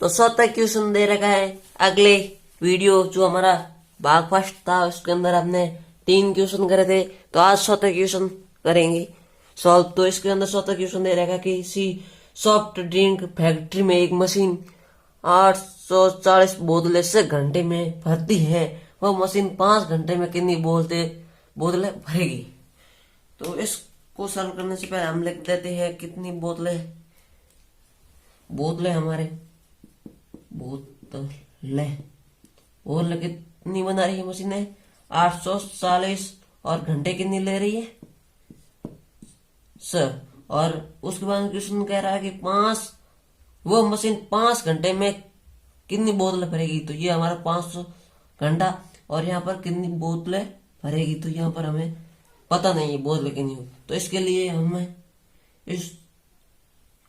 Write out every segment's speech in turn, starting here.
तो 100 क्वेश्चन दे रखा है। अगले वीडियो जो हमारा भाग फर्स्ट था उसके अंदर हमने 3 क्वेश्चन करे थे, तो आज 100 क्वेश्चन करेंगे सॉल्व। तो इसके अंदर 100 क्वेश्चन दे रखा है कि किसी सॉफ्ट ड्रिंक फैक्ट्री में एक मशीन 840 बोतलें से घंटे में भरती है। वह मशीन 5 घंटे में कितनी बोतलें भरेगी। तो इसको सॉल्व करने से पहले हम लिख देते हैं कितनी बोतलें हमारे बोतलें बोतलें कितनी बना रही है मशीन है 840 और घंटे कितनी ले रही है सर। और उसके बाद क्वेश्चन कह रहा है कि वो मशीन 5 घंटे में कितनी बोतलें भरेगी। तो ये हमारा 500 घंटा और यहाँ पर कितनी बोतलें भरेगी, तो यहाँ पर हमें पता नहीं है बोतलें कितनी होगी। तो इसके लिए हमें इस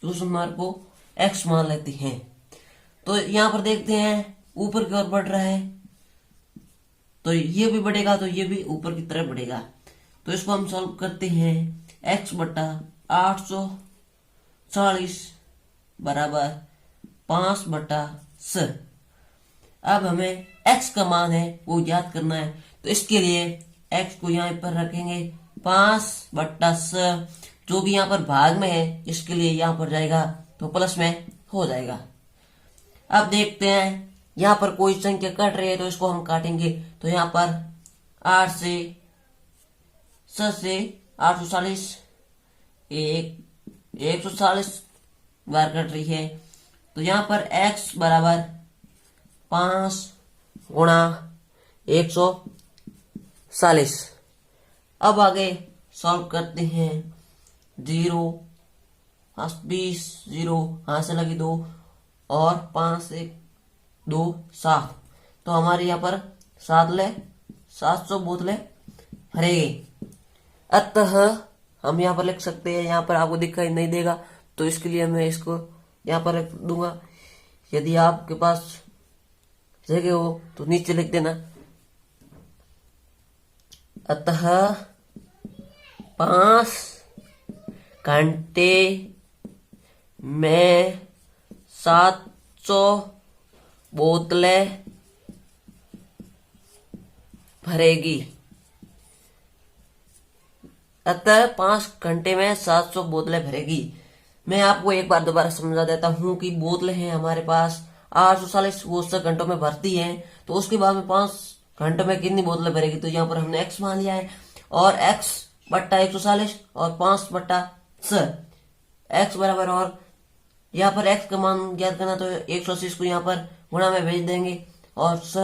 क्वेश्चन मार्क को एक्स मान लेते हैं। तो यहाँ पर देखते हैं ऊपर की ओर बढ़ रहा है, तो ये भी बढ़ेगा तो ये भी ऊपर की तरफ बढ़ेगा। तो इसको हम सॉल्व करते हैं। x बटा 840 बराबर 5 बटा स। अब हमें x का मान है वो याद करना है, तो इसके लिए x को यहाँ पर रखेंगे 5 बटा स, जो भी यहाँ पर भाग में है इसके लिए यहाँ पर जाएगा तो प्लस में हो जाएगा। अब देखते हैं यहाँ पर कोई संख्या कट रही है तो इसको हम काटेंगे। तो यहाँ पर 8 से 840 140 बार कट रही है। तो यहाँ पर x बराबर 5 गुणा 140। अब आगे सॉल्व करते हैं। 0 20 0 हाथ से लगी 2 और 5 से 2 7, तो हमारे यहाँ पर 700 बोतलें भरेगी। अतः हम यहाँ पर लिख सकते हैं, यहाँ पर आपको दिखाई नहीं देगा तो इसके लिए मैं इसको यहाँ पर लिख दूंगा। यदि आपके पास जगह हो तो नीचे लिख देना। अतः 5 घंटे में 700 बोतलें भरेगी। अतः 5 घंटे में 700 बोतलें भरेगी। मैं आपको एक बार दोबारा समझा देता हूं कि बोतलें हैं हमारे पास 840, वो 100 घंटों में भरती हैं। तो उसके बाद में 5 घंटों में कितनी बोतलें भरेगी, तो यहाँ पर हमने x मान लिया है और x बट्टा 140 और 5 बट्टा स x बराबर, और यहाँ पर x का मान ज्ञात करना तो 180 को यहाँ पर गुणा में भेज देंगे और स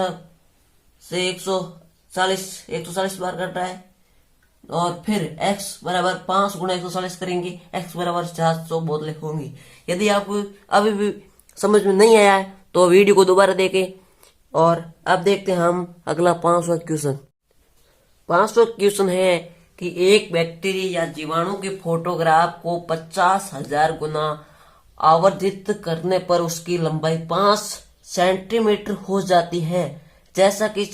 से 140 बार कट रहा है और फिर x बराबर 5 गुणा 140 करेंगे, x बराबर 700 बोतलें होंगी। यदि आपको अभी भी समझ में नहीं आया है तो वीडियो को दोबारा देखें। और अब देखते हैं हम अगला 5वां क्वेश्चन। 5वां क्वेश्चन है कि एक बैक्टीरिया या जीवाणु के फोटोग्राफ को 50,000 गुना आवर्धित करने पर उसकी लंबाई 5 सेंटीमीटर हो जाती है। जैसा कि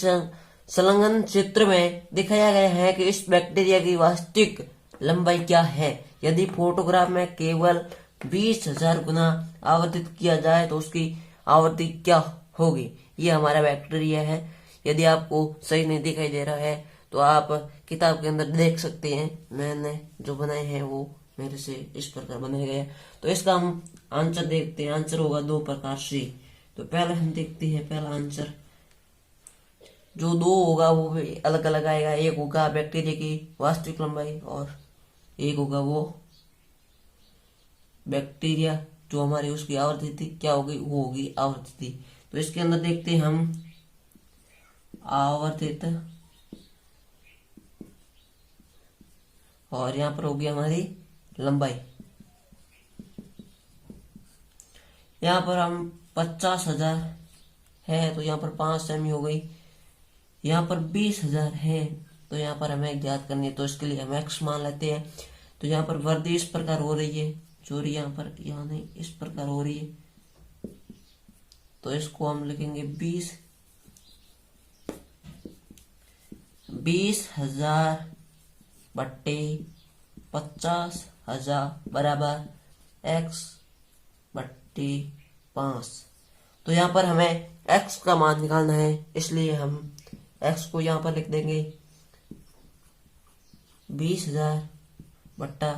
संलग्न चित्र में दिखाया गया है कि इस बैक्टीरिया की वास्तविक लंबाई क्या है। यदि फोटोग्राफ में केवल 20,000 गुना आवर्धित किया जाए तो उसकी आवृत्ति क्या होगी। ये हमारा बैक्टीरिया है। यदि आपको सही नहीं दिखाई दे रहा है तो आप किताब के अंदर देख सकते हैं। मैंने जो बनाए हैं वो मेरे से इस प्रकार बनाए गए। तो इसका हम आंसर देखते हैं। आंसर होगा 2 प्रकार से। तो पहले हम देखते हैं पहला आंसर। जो 2 होगा वो भी अलग अलग आएगा। एक होगा बैक्टीरिया की वास्तविक लंबाई और एक होगा वो बैक्टीरिया जो हमारी उसकी आवृत्ति क्या होगी, वो होगी आवृत्ति। तो इसके अंदर देखते हैं हम आवर्धित और यहाँ पर होगी हमारी लंबाई। यहाँ पर हम 50,000 है तो यहाँ पर 5 सेमी हो गई। यहाँ पर 20,000 है तो यहाँ पर हमें ज्ञात करनी है, तो इसके लिए हम x मान लेते हैं। तो यहाँ पर वृद्धि इस प्रकार हो रही है, चोरी यहाँ पर यहाँ नहीं इस प्रकार हो रही है, तो इसको हम लिखेंगे 20,000 बट्टे 50,000 बराबर x बट्टे 5। तो यहाँ पर हमें x का मान निकालना है, इसलिए हम x को यहाँ पर लिख देंगे 20,000 बट्टा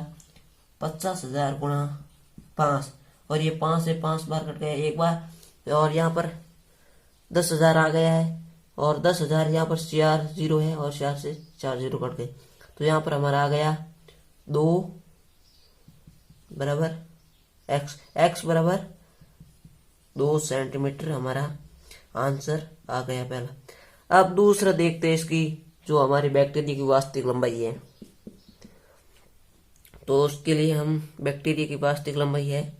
50,000 गुणा 5, और ये 5 से 5 बार कट गया एक बार, और यहाँ पर 10,000 आ गया है, और 10,000 यहाँ पर 4 जीरो है और 4 से 4 जीरो कट गए, तो यहाँ पर हमारा आ गया 2 बराबर x बराबर 2 सेंटीमीटर हमारा आंसर आ गया पहला। अब दूसरा देखते हैं इसकी, जो हमारी बैक्टीरिया की वास्तविक लंबाई है। तो उसके लिए हम बैक्टीरिया की वास्तविक लंबाई है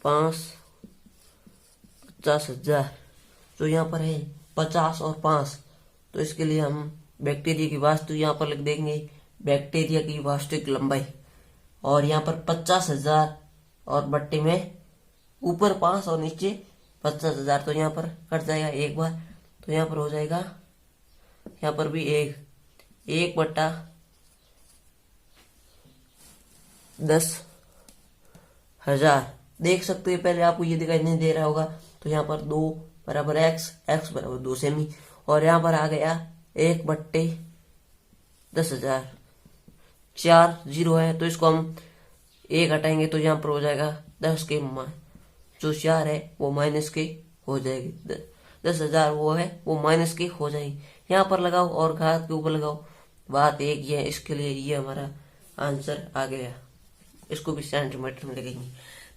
50,000, जो यहाँ पर है 50 और 5, तो इसके लिए हम बैक्टीरिया की वास्तविक यहाँ पर लिख देंगे बैक्टीरिया की वास्तविक लंबाई, और यहाँ पर 50,000 और बट्टे में ऊपर 5 और नीचे 50,000, तो यहाँ पर कट जाएगा एक बार, तो यहाँ पर हो जाएगा यहाँ पर भी एक बट्टा 10,000। देख सकते हैं, पहले आपको ये दिखाई नहीं दे रहा होगा, तो यहाँ पर 2 बराबर x बराबर 2 सेमी, और यहाँ पर आ गया 1 बट्टे 10,000, 4 जीरो है, तो इसको हम 1 हटाएंगे तो यहाँ पर हो जाएगा 10 के जो 4 है वो माइनस के हो जाएगी, 10,000 वो है वो माइनस के हो जाएगी। यहाँ पर लगाओ और घात के ऊपर लगाओ, बात एक ही है, इसके लिए ये हमारा आंसर आ गया। इसको भी सेंटीमीटर में लिखेंगे,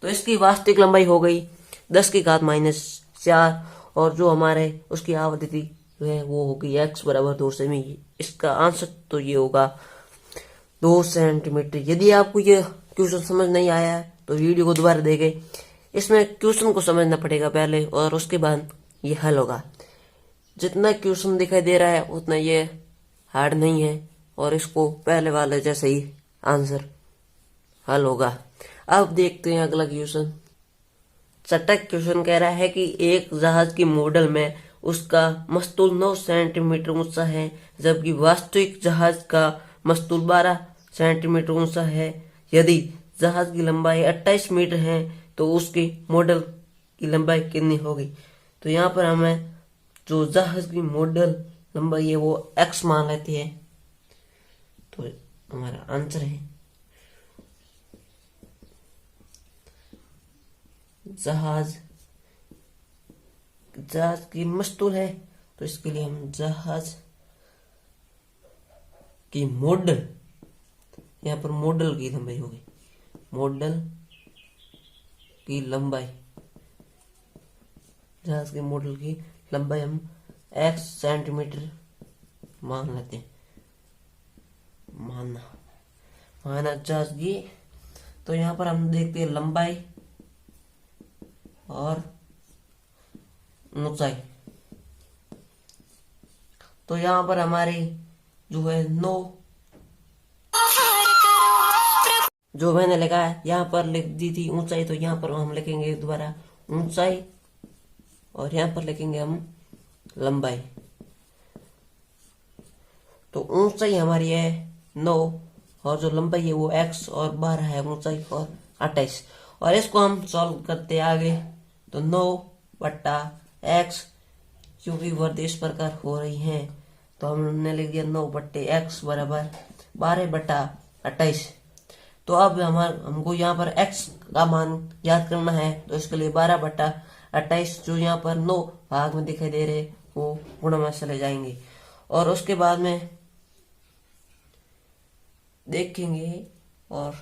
तो इसकी वास्तविक लंबाई हो गई 10 की घात -4, और जो हमारे उसकी आवृत्ति है वो होगी x बराबर 2 सेमी। इसका आंसर तो ये होगा 2 सेंटीमीटर। यदि आपको ये क्वेश्चन समझ नहीं आया है तो वीडियो को दोबारा देखें, इसमें क्वेश्चन को समझना पड़ेगा पहले और उसके बाद ये हल होगा। जितना क्वेश्चन दिखाई दे रहा है उतना ये हार्ड नहीं है, और इसको पहले वाले जैसे ही आंसर हल होगा। अब देखते हैं अगला क्वेश्चन। छठा क्वेश्चन कह रहा है कि एक जहाज की मॉडल में उसका मस्तूल 9 सेंटीमीटर ऊंचा है, जबकि वास्तविक जहाज का मस्तूल 12 सेंटीमीटर ऊंचा है। यदि जहाज की लंबाई 28 मीटर है तो उसके मॉडल की लंबाई कितनी होगी। तो यहाँ पर हमें जो जहाज की मॉडल लंबाई है वो x मान लेते हैं, तो हमारा आंसर है जहाज की मस्तूल है, तो इसके लिए हम जहाज की मॉडल, यहाँ पर मॉडल की लंबाई होगी, मॉडल की लंबाई, जहाज के मॉडल की लंबाई हम x सेंटीमीटर मान लेते हैं, माना जहाज की। तो यहाँ पर हम देखते हैं लंबाई और ऊंचाई, तो यहाँ पर हमारी जो है 9, जो मैंने लिखा है यहाँ पर लिख दी थी ऊंचाई, तो यहाँ पर हम लिखेंगे दोबारा ऊंचाई, और यहाँ पर लिखेंगे हम लंबाई। तो ऊंचाई हमारी है 9 और जो लंबाई है वो x और 12 है ऊंचाई और 28, और इसको हम सॉल्व करते आगे। तो 9 बट्टा x, क्योंकि वर्ग इस प्रकार हो रही है तो हमने लिख दिया 9 बट्टे x बराबर 12 बट्टा 28। तो अब हमको यहाँ पर x का मान याद करना है, तो इसके लिए 12 बट्टा 28 जो यहाँ पर 9 भाग में दिखाई दे रहे वो गुणा में चले जाएंगे, और उसके बाद में देखेंगे, और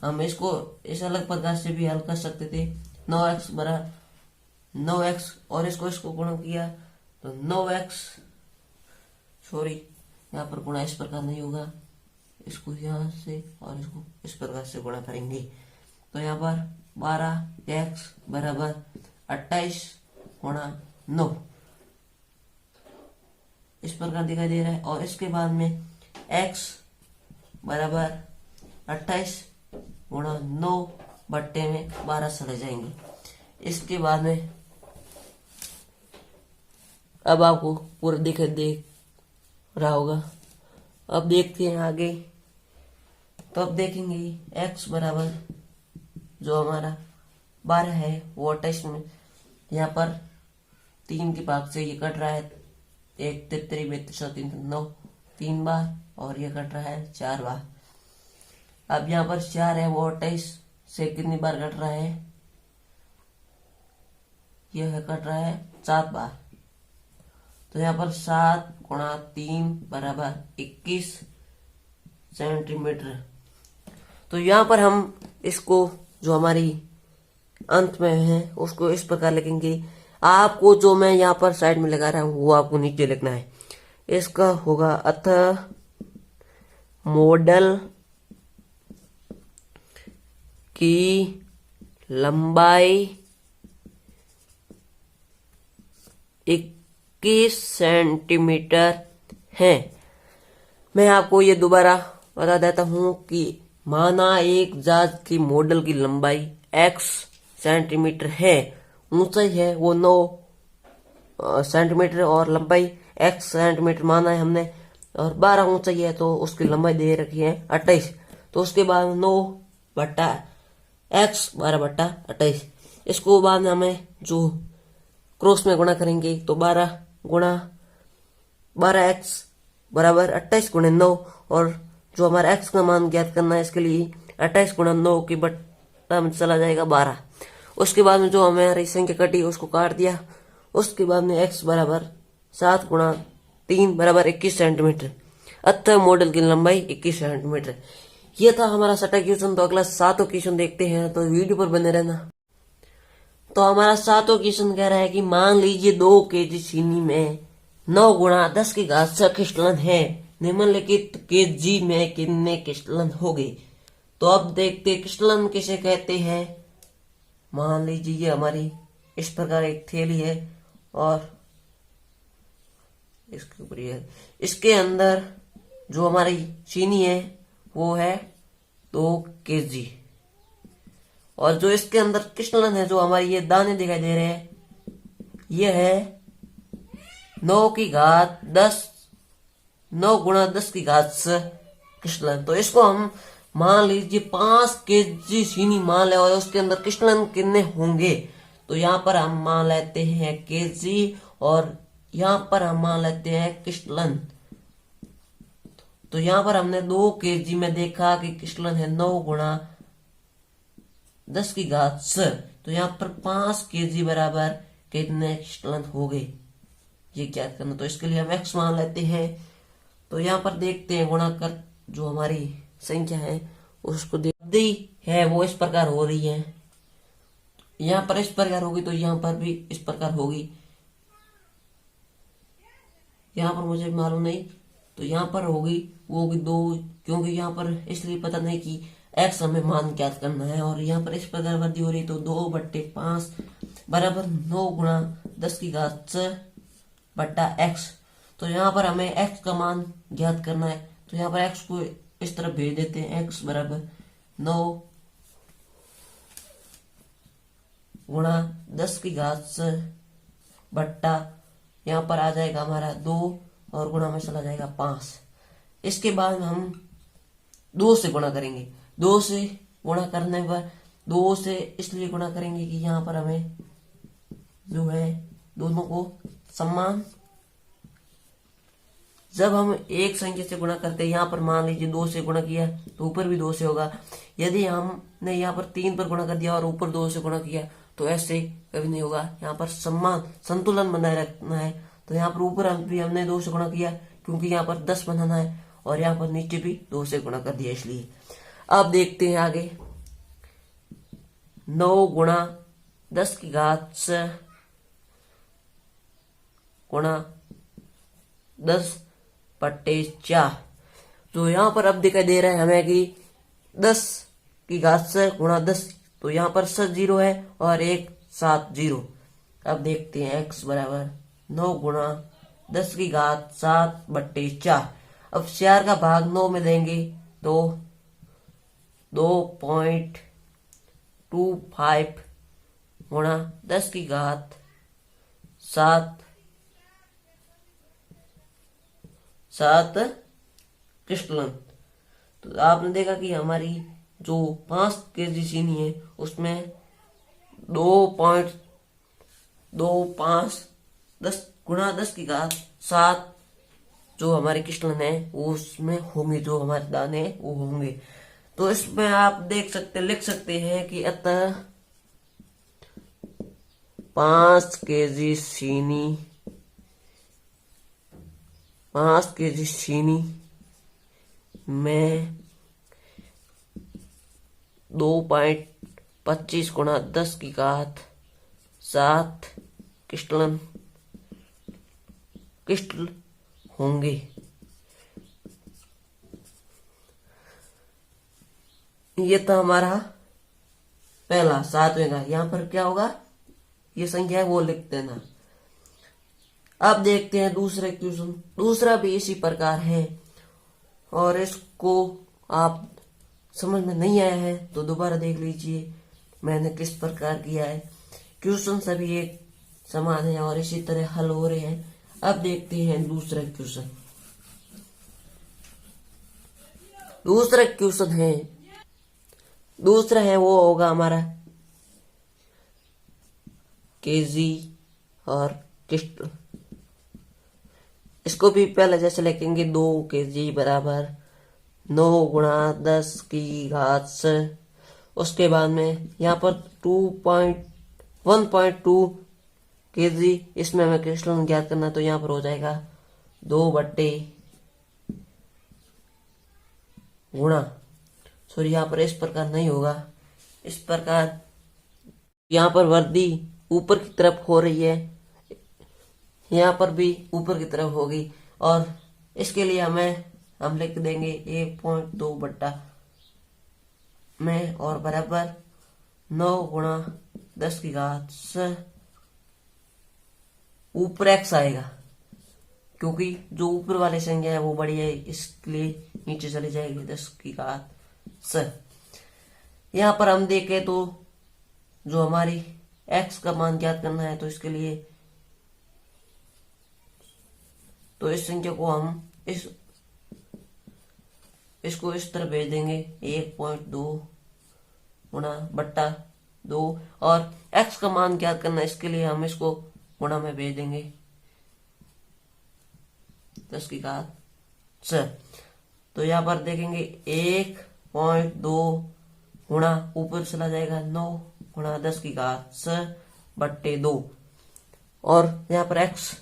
हम इसको इस अलग प्रकार से भी हल कर सकते थे। 9x बराबर 9x और इसको गुणा किया तो 9x, सॉरी यहाँ पर गुणा इस प्रकार नहीं होगा, इसको यहाँ से और इसको इस प्रकार से गुणा करेंगे। तो यहाँ पर 12x बराबर 28 गुणा 9 इस प्रकार दिखाई दे रहा है, और इसके बाद में x बराबर 28 गुणा 9 बट्टे में 12 चले जाएंगे। इसके बाद में अब आपको पूरा देख रहा होगा। अब देखते हैं आगे, तो अब देखेंगे x बराबर जो हमारा 12 है वो 28 में यहाँ पर 3 के भाग से ये कट रहा है, 1 33 32 3 9 3 बार, और ये कट रहा है 4 बार। अब यहाँ पर 4 है वो 28 से कितनी बार कट रहा है, यह है कट रहा है 7 बार। तो यहाँ पर 7 गुणा 3 बराबर 21 सेंटीमीटर। तो यहाँ पर हम इसको जो हमारी अंत में है उसको इस प्रकार लिखेंगे। आपको जो मैं यहाँ पर साइड में लगा रहा हूँ वो आपको नीचे लिखना है। इसका होगा अतः मॉडल की लंबाई 21 सेंटीमीटर है। मैं आपको ये दोबारा बता देता हूं कि माना एक जहाज की मॉडल की लंबाई x सेंटीमीटर है, ऊंचाई है वो 9 सेंटीमीटर और लंबाई x सेंटीमीटर माना है हमने, और 12 ऊंचाई है तो उसकी लंबाई दे रखी है 28। तो उसके बाद 9/x 12/28। इसको बाद में हमें जो क्रॉस में गुणा करेंगे तो 12 गुणा 12x बराबर 28 गुणे 9, और जो हमारा x का मान ज्ञात करना है इसके लिए 28 गुणा 9 की बट्टा में चला जाएगा 12। उसके बाद में जो हमारी संख्या कटी उसको काट दिया। उसके बाद में x बराबर 7 गुणा 3 बराबर 21 सेंटीमीटर। अतः मॉडल की लंबाई 21 सेंटीमीटर। यह था हमारा छठा क्वेश्चन। तो अगला 7वां क्वेश्चन देखते हैं, तो वीडियो पर बने रहना। तो हमारा 7वां क्वेश्चन कह रहा है कि मान लीजिए 2 kg चीनी में 9 गुणा 10 की घात 6 क्रिस्टलन है, निम्नलिखित केजी में कितने क्रिस्टलन होंगे। तो अब देखते क्रिस्टलन किसे कहते हैं। मान लीजिए ये हमारी इस प्रकार एक थैली है और इसके ऊपर ये, इसके अंदर जो हमारी चीनी है वो है 2 kg, और जो इसके अंदर क्रिस्टलन है जो हमारी ये दाने दिखाई दे रहे हैं ये है 9 की घात 10, 9 गुणा 10 की घात 6 क्रिस्टलन। तो इसको हम मान लीजिए 5 kg चीनी मान ले और उसके अंदर क्रिस्टलन कितने होंगे। तो यहाँ पर हम मान लेते हैं kg और यहाँ पर हम मान लेते हैं क्रिस्टलन। तो यहाँ पर हमने 2 kg में देखा कि क्रिस्टलन है 9 गुणा 10 की घात 6, तो यहाँ पर 5 kg बराबर कितने क्रिस्टलन हो गए ये ज्ञात करना। तो इसके लिए हम x मान लेते हैं। तो यहाँ पर देखते हैं गुणा कर जो हमारी संख्या है उसको दी है वो इस प्रकार हो रही है, यहाँ पर इस प्रकार होगी तो यहाँ पर भी इस प्रकार होगी। यहाँ पर मुझे मालूम नहीं, तो यहाँ पर होगी वो होगी 2, क्योंकि यहाँ पर इसलिए पता नहीं कि x हमें मान ज्ञात करना है। और यहाँ पर इस प्रकार वृद्धि हो रही तो 2/5 बराबर 9 गुणा 10 की घात 6 बट्टा x। तो यहाँ पर हमें x का मान ज्ञात करना है। तो यहाँ पर x को इस तरफ भेज देते हैं, x बराबर 9 गुणा 10 की घात 6 बट्टा यहाँ पर आ जाएगा हमारा 2 और गुणा में चला जाएगा 5। इसके बाद हम 2 से गुणा करेंगे। 2 से गुणा करने पर 2 से इसलिए गुणा करेंगे कि यहाँ पर हमें जो है दोनों को समान, जब हम एक संख्या से गुणा करते हैं, यहाँ पर मान लीजिए 2 से गुणा किया तो ऊपर भी 2 से होगा। यदि हमने यहाँ पर 3 पर गुणा कर दिया और ऊपर 2 से गुणा किया तो ऐसे कभी नहीं होगा। यहाँ पर समान संतुलन बनाए रखना है। तो यहाँ पर ऊपर भी हमने 2 से गुणा किया क्योंकि यहाँ पर 10 बनाना है, और यहाँ पर नीचे भी 2 से गुणा कर दिया इसलिए। अब देखते हैं आगे। 9 गुणा 10 की घात 6 गुणा 10/4। तो यहाँ पर अब दिखाई दे रहा है हमें कि 10 की घात 6 गुणा 10, तो यहाँ पर 6 0 है और 1 7 0। अब देखते हैं x बराबर 9 गुणा 10 की घात 7/4। अब 4 का भाग 9 में देंगे तो 2.25 गुणा 10 की घात 7 क्रिस्टलन। तो आपने देखा कि हमारी जो 5 kg चीनी है उसमें 2.25 गुणा 10 की घात 7 जो हमारे क्रिस्टलन है वो उसमें होंगे, जो हमारे दाने हैं वो होंगे। तो इसमें आप देख सकते लिख सकते हैं कि अतः 5 केजी चीनी में 2.25 गुणा 10 की घात 7 क्रिस्टल होंगे। ये था हमारा पहला 7वें का। यहां पर क्या होगा, ये संख्या है वो लिख देना। अब देखते हैं दूसरे क्वेश्चन। दूसरा भी इसी प्रकार है और इसको आप समझ में नहीं आया है तो दोबारा देख लीजिए मैंने किस प्रकार किया है। क्वेश्चन सभी एक समान है और इसी तरह हल हो रहे हैं। अब देखते हैं दूसरा क्वेश्चन। दूसरा है वो होगा हमारा केजी और क्रिस्टल। इसको भी पहले जैसे लिखेंगे 2 केजी बराबर 9 गुणा 10 की घात 6। उसके बाद में यहाँ पर 1.2 केजी, इसमें हमें क्रिस्टल ज्ञात करना, तो यहाँ पर हो जाएगा 2 बट्टे गुणा, सॉरी यहाँ पर इस प्रकार नहीं होगा, इस प्रकार यहाँ पर वृद्धि ऊपर की तरफ हो रही है, यहाँ पर भी ऊपर की तरफ होगी और इसके लिए हम लिख देंगे 1.2 बट्टा में और बराबर 9 गुणा 10 की घात 6। ऊपर x आएगा क्योंकि जो ऊपर वाली संख्या है वो बड़ी है, इसलिए नीचे चली जाएगी 10 की घात 6। यहाँ पर हम देखें तो जो हमारी x का मान ज्ञात करना है तो इसके लिए तो इस संख्या को हम इसको इस तरह भेज देंगे 1.2 गुणा बट्टा 2 और x का मान ज्ञात करना है, इसके लिए हम इसको गुणा में भेज देंगे 10 की घात 6। तो यहाँ पर देखेंगे 1.2 गुणा ऊपर चला जाएगा 9 गुणा 10 की घात 6 बट्टे 2 और यहाँ पर x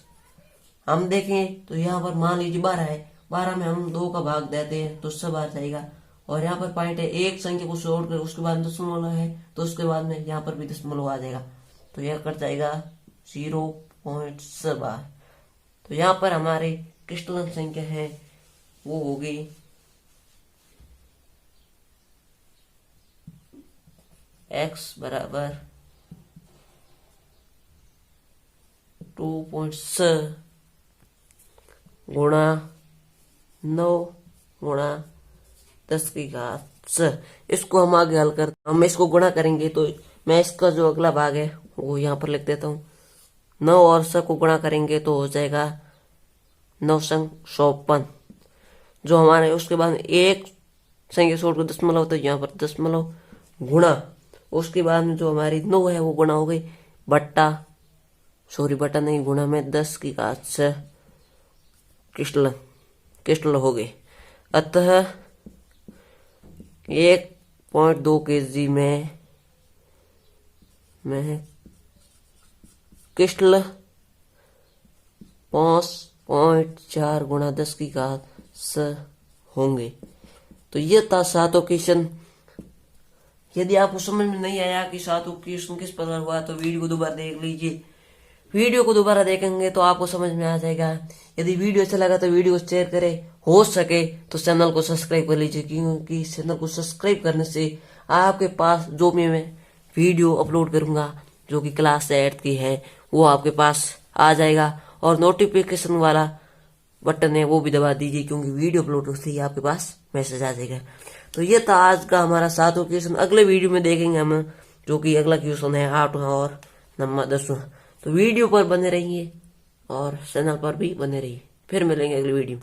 हम देखें तो यहाँ पर मान लीजिए 12 है, 12 में हम 2 का भाग देते हैं तो 6 बार जाएगा और यहाँ पर पॉइंट है एक संख्या को छोड़कर उसके बाद दशमलव है तो उसके बाद में यहाँ पर भी दशमलव आ जाएगा तो यह कट जाएगा 0.6 बार। तो यहाँ पर हमारे क्रिस्टलन संख्या है वो होगी x बराबर 2.6 गुणा 9 गुणा 10 की घात 6। इसको हम आगे हल करते, हम इसको गुणा करेंगे तो मैं इसका जो अगला भाग है वो यहाँ पर लिख देता हूँ। 9 और 6 को गुणा करेंगे तो हो जाएगा 9 संग 54 जो हमारे, उसके बाद एक संख्या छोड़कर दशमलव तो यहाँ पर दशमलव गुणा, उसके बाद में जो हमारी 9 है वो गुणा हो गई बट्टा नहीं गुणा में 10 की घात 6 क्रिस्टल हो गए। अतः 1.2 केजी में क्रिस्टल 5.4 गुणा 10 की घात 6 होंगे। तो ये था 7वां क्वेश्चन। यदि आपको समझ में नहीं आया कि 7वां क्वेश्चन किस प्रकार हुआ तो वीडियो को दोबारा देख लीजिए। वीडियो को दोबारा देखेंगे तो आपको समझ में आ जाएगा। यदि वीडियो अच्छा लगा तो वीडियो को शेयर करें, हो सके तो चैनल को सब्सक्राइब कर लीजिए क्योंकि चैनल को सब्सक्राइब करने से आपके पास जो भी मैं वीडियो अपलोड करूंगा जो कि क्लास 8 की है वो आपके पास आ जाएगा और नोटिफिकेशन वाला बटन है वो भी दबा दीजिए क्योंकि वीडियो अपलोड होते ही आपके पास मैसेज आ जाएगा। तो ये था आज का हमारा 7वां क्वेश्चन। अगले वीडियो में देखेंगे हम जो कि अगला क्वेश्चन है 8वां और नंबर 10वां। तो वीडियो पर बने रहिए और चैनल पर भी बने रहिए। फिर मिलेंगे अगली वीडियो।